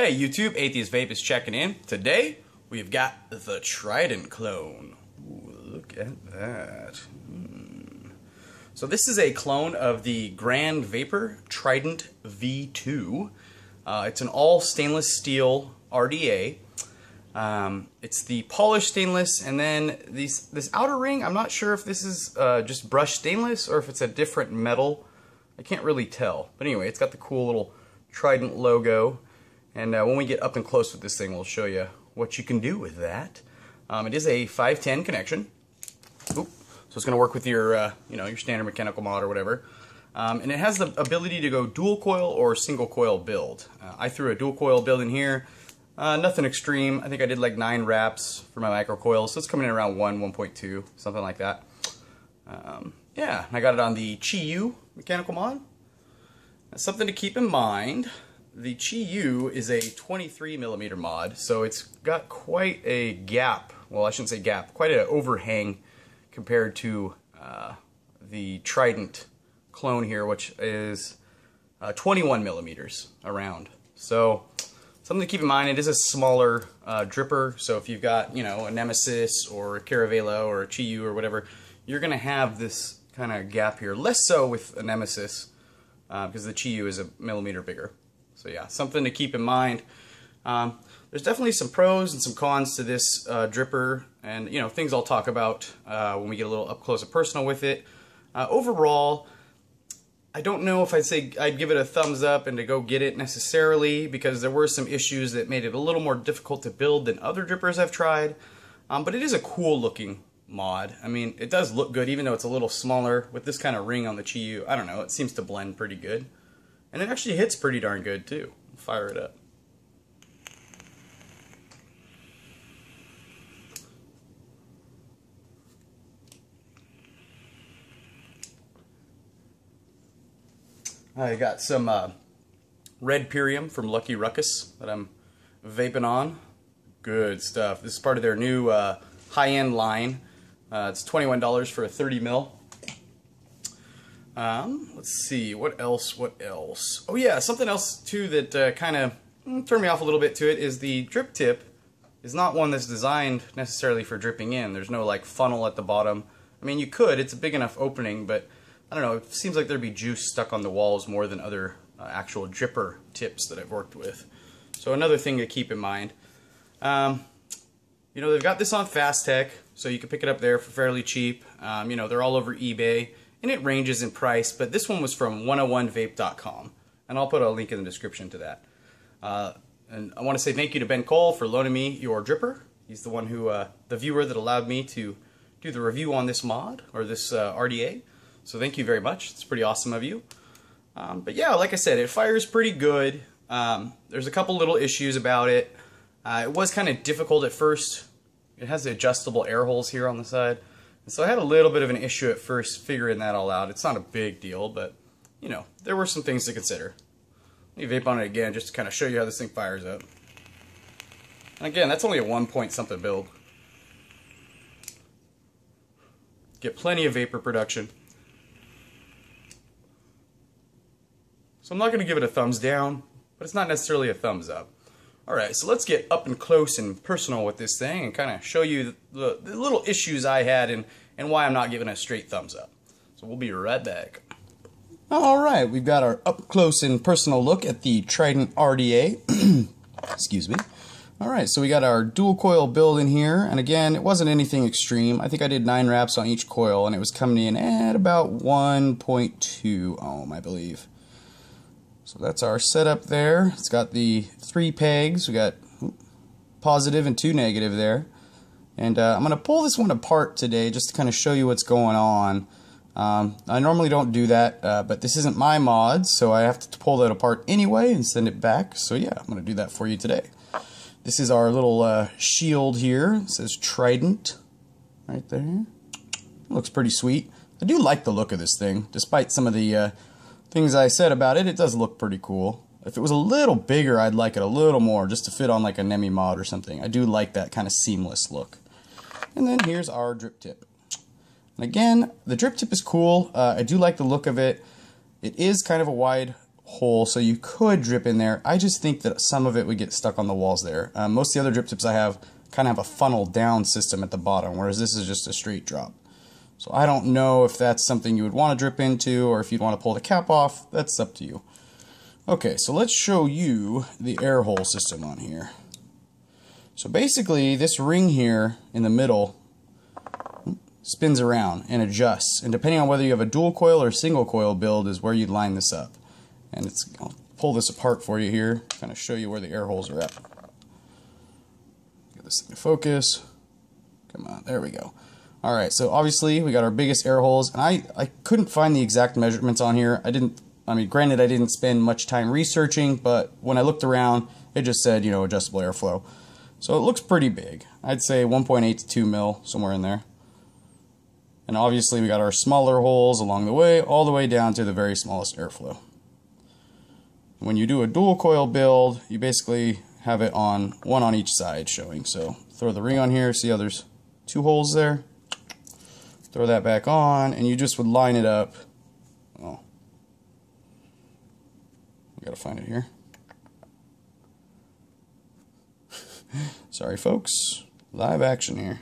Hey YouTube, Atheist Vape is checking in. Today, we've got the Trident clone. Ooh, look at that. So this is a clone of the Grand Vapor Trident V2. It's an all stainless steel RDA. It's the polished stainless, and then this outer ring, I'm not sure if this is just brushed stainless or if it's a different metal. I can't really tell. But anyway, it's got the cool little Trident logo. And when we get up and close with this thing, we'll show you what you can do with that. It is a 510 connection. Oop. So it's going to work with your, your standard mechanical mod or whatever. And it has the ability to go dual coil or single coil build. I threw a dual coil build in here. Nothing extreme. I think I did like 9 wraps for my micro coil, so it's coming in around 1.2, something like that. Yeah, I got it on the Chi-Yu mechanical mod. That's something to keep in mind. The Chi-Yu is a 23mm mod, so it's got quite a gap. Well, I shouldn't say gap, quite an overhang compared to the Trident clone here, which is 21mm around. So something to keep in mind. It is a smaller dripper, so if you've got a Nemesis or a Caravela or a Chi-Yu or whatever, you're going to have this kind of gap here. Less so with a Nemesis because the Chi-Yu is a millimeter bigger. So yeah, something to keep in mind. There's definitely some pros and some cons to this dripper, and things I'll talk about when we get a little up close and personal with it. Overall, I don't know if I'd give it a thumbs up and to go get it necessarily, because there were some issues that made it a little more difficult to build than other drippers I've tried. But it is a cool looking mod. I mean, it does look good even though it's a little smaller with this kind of ring on the Chi-Yu. I don't know, it seems to blend pretty good. And it actually hits pretty darn good too. Fire it up. I got some red Purium from Lucky Ruckus that I'm vaping on. Good stuff. This is part of their new high-end line. It's $21 for a 30 mil. Let's see, what else? Oh yeah, something else too that kind of turned me off a little bit to it is the drip tip is not one that's designed necessarily for dripping in. There's no like funnel at the bottom. I mean, you could, it's a big enough opening, but I don't know, it seems like there'd be juice stuck on the walls more than other actual dripper tips that I've worked with. So another thing to keep in mind. They've got this on Fast Tech, so you can pick it up there for fairly cheap. They're all over eBay. And it ranges in price, but this one was from 101vape.com, and I'll put a link in the description to that. And I want to say thank you to Ben Cole for loaning me your dripper. He's the one who, the viewer that allowed me to do the review on this mod, or this RDA. So thank you very much. It's pretty awesome of you. But yeah, like I said, it fires pretty good. There's a couple little issues about it. It was kind of difficult at first. It has the adjustable air holes here on the side. So I had a little bit of an issue at first figuring that all out. It's not a big deal, but, there were some things to consider. Let me vape on it again just to kind of show you how this thing fires up. And again, that's only a 1 point something build. Get plenty of vapor production. So I'm not going to give it a thumbs down, but it's not necessarily a thumbs up. Alright, so let's get up and close and personal with this thing and kind of show you the little issues I had and why I'm not giving a straight thumbs up. So we'll be right back. Alright, we've got our up close and personal look at the Trident RDA. Excuse me. Alright, so we got our dual coil build in here, and again, it wasn't anything extreme. I think I did 9 wraps on each coil, and it was coming in at about 1.2 ohm, I believe. So that's our setup there. It's got the 3 pegs. We got positive and 2 negative there. And I'm going to pull this one apart today just to kind of show you what's going on. I normally don't do that, but this isn't my mod, so I have to pull that apart anyway and send it back. So yeah, I'm going to do that for you today. This is our little shield here. It says Trident right there. Looks pretty sweet. I do like the look of this thing, despite some of the things I said about it. It does look pretty cool. If it was a little bigger, I'd like it a little more, just to fit on like a Nemi mod or something. I do like that kind of seamless look. And then here's our drip tip. And again, the drip tip is cool. I do like the look of it. It is kind of a wide hole, so you could drip in there. I just think that some of it would get stuck on the walls there. Most of the other drip tips I have kind of have a funnel down system at the bottom, whereas this is just a straight drop. So I don't know if that's something you would want to drip into, or if you'd want to pull the cap off. That's up to you. Okay, so let's show you the air hole system on here. So basically, this ring here in the middle spins around and adjusts, and depending on whether you have a dual coil or single coil build is where you'd line this up. And I'll pull this apart for you here, kind of show you where the air holes are at. Get this thing to focus. Come on, there we go. Alright, so obviously we got our biggest air holes, and I couldn't find the exact measurements on here. I mean, granted, I didn't spend much time researching, but when I looked around, it just said, you know, adjustable airflow. So it looks pretty big. I'd say 1.8 to 2 mil, somewhere in there. And obviously we got our smaller holes along the way, all the way down to the very smallest airflow. When you do a dual coil build, you basically have it on one on each side showing. So throw the ring on here, see how there's 2 holes there? Throw that back on, and you just would line it up. Oh, we gotta find it here. Sorry folks, live action here.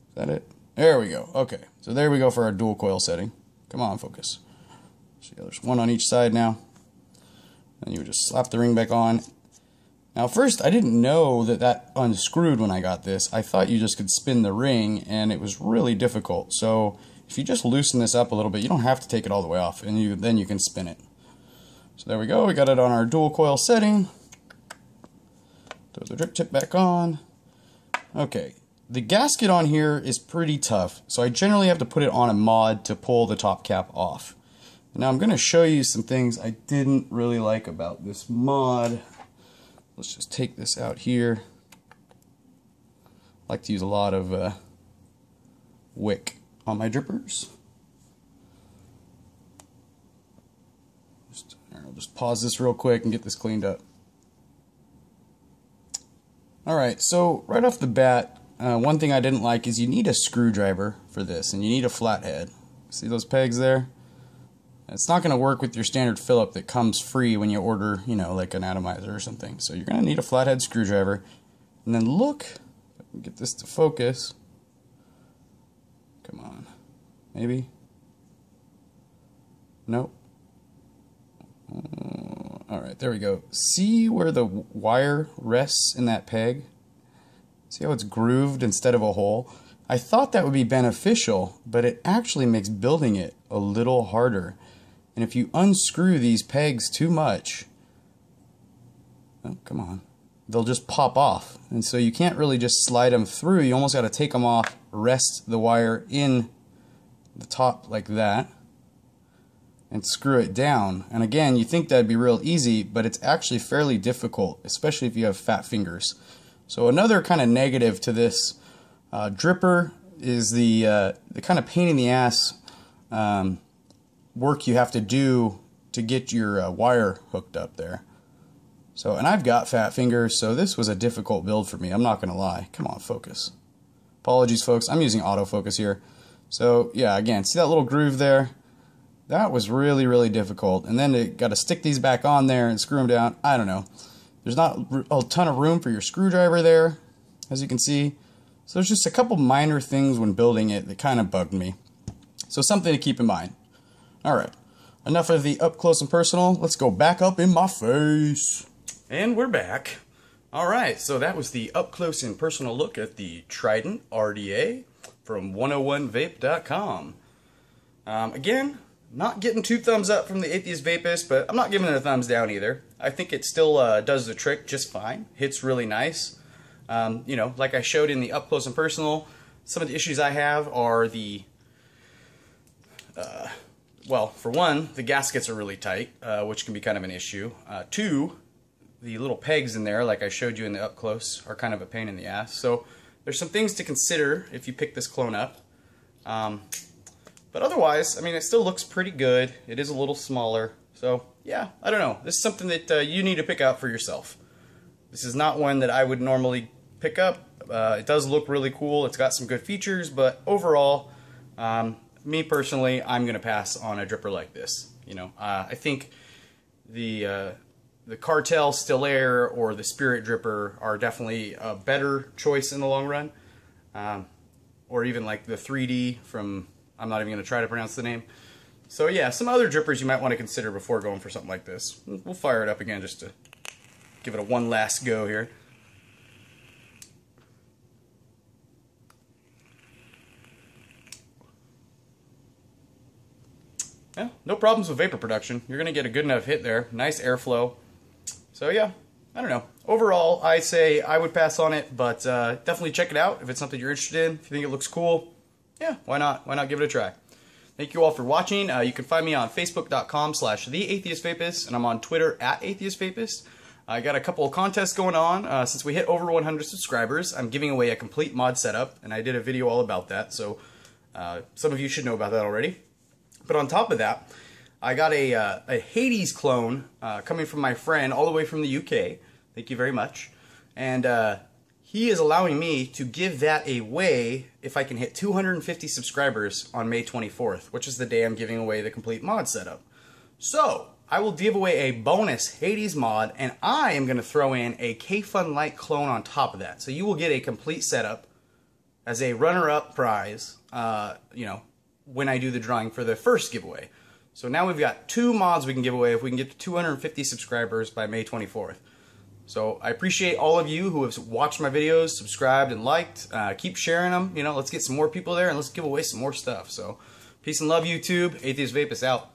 Is that it? There we go. Okay, so there we go for our dual coil setting. Come on, focus. See, there's one on each side now. And you would just slap the ring back on. Now first, I didn't know that that unscrewed when I got this. I thought you just could spin the ring, and it was really difficult. So if you just loosen this up a little bit, you don't have to take it all the way off, and then you can spin it. So there we go. We got it on our dual coil setting. Throw the drip tip back on. Okay. The gasket on here is pretty tough, so I generally have to put it on a mod to pull the top cap off. Now I'm going to show you some things I didn't really like about this mod. Let's just take this out here. I like to use a lot of wick on my drippers. I'll just pause this real quick and get this cleaned up. Alright, so right off the bat, one thing I didn't like is you need a screwdriver for this, and you need a flathead. See those pegs there? It's not going to work with your standard Phillip that comes free when you order, you know, like an atomizer or something. So you're going to need a flathead screwdriver. And then look, if I can get this to focus. Come on. Maybe? Nope. Alright, there we go. See where the wire rests in that peg? See how it's grooved instead of a hole? I thought that would be beneficial, but it actually makes building it a little harder. And if you unscrew these pegs too much, oh, come on, they'll just pop off. And so you can't really just slide them through. You almost got to take them off, rest the wire in the top like that, and screw it down. And again, you think that'd be real easy, but it's actually fairly difficult, especially if you have fat fingers. So another kind of negative to this dripper is the kind of pain in the ass work you have to do to get your wire hooked up there. So, and I've got fat fingers, so this was a difficult build for me. I'm not going to lie. Come on, focus. Apologies, folks. I'm using autofocus here. So, yeah, again, see that little groove there? That was really, really difficult. And then you got to stick these back on there and screw them down. I don't know. There's not a ton of room for your screwdriver there, as you can see. So there's just a couple minor things when building it that kind of bugged me. So something to keep in mind. Alright, enough of the up close and personal. Let's go back up in my face. And we're back. Alright, so that was the up close and personal look at the Trident RDA from 101vape.com. Again, not getting 2 thumbs up from the Atheist Vapist, but I'm not giving it a thumbs down either. I think it still does the trick just fine. Hits really nice. You know, like I showed in the up close and personal, some of the issues I have are the, well, for one, the gaskets are really tight, which can be kind of an issue. 2, the little pegs in there, like I showed you in the up close, are kind of a pain in the ass. So there's some things to consider if you pick this clone up. But otherwise, I mean, it still looks pretty good. It is a little smaller. So, yeah, I don't know. This is something that you need to pick out for yourself. This is not one that I would normally pick up. It does look really cool. It's got some good features, but overall, me personally, I'm going to pass on a dripper like this. You know, I think the Cartel Still Air or the Spirit Dripper are definitely a better choice in the long run. Or even like the 3D from, I'm not even going to try to pronounce the name. So yeah, some other drippers you might want to consider before going for something like this. We'll fire it up again just to give it a one last go here. Yeah, no problems with vapor production. You're going to get a good enough hit there. Nice airflow. So yeah, I don't know. Overall, I say I would pass on it, but definitely check it out if it's something you're interested in. If you think it looks cool, yeah, why not? Why not give it a try? Thank you all for watching. You can find me on Facebook.com/TheAtheistVapist, and I'm on Twitter @AtheistVapist. I got a couple of contests going on. Since we hit over 100 subscribers, I'm giving away a complete mod setup, and I did a video all about that, so some of you should know about that already. But on top of that, I got a Hades clone coming from my friend all the way from the UK. Thank you very much. And he is allowing me to give that away if I can hit 250 subscribers on May 24th, which is the day I'm giving away the complete mod setup. So I will give away a bonus Hades mod, and I am going to throw in a Kayfun Lite clone on top of that. So you will get a complete setup as a runner-up prize, you know, when I do the drawing for the first giveaway. So now we've got 2 mods we can give away if we can get to 250 subscribers by May 24th. So I appreciate all of you who have watched my videos, subscribed, and liked. Keep sharing them. You know, let's get some more people there and let's give away some more stuff. So peace and love, YouTube. Atheist Vapist out.